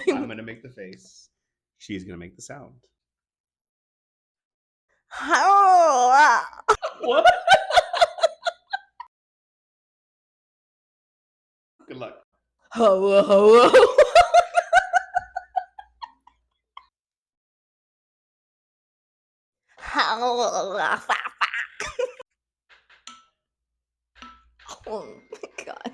I'm gonna make the face. She's gonna make the sound. What? Good luck. Oh my god.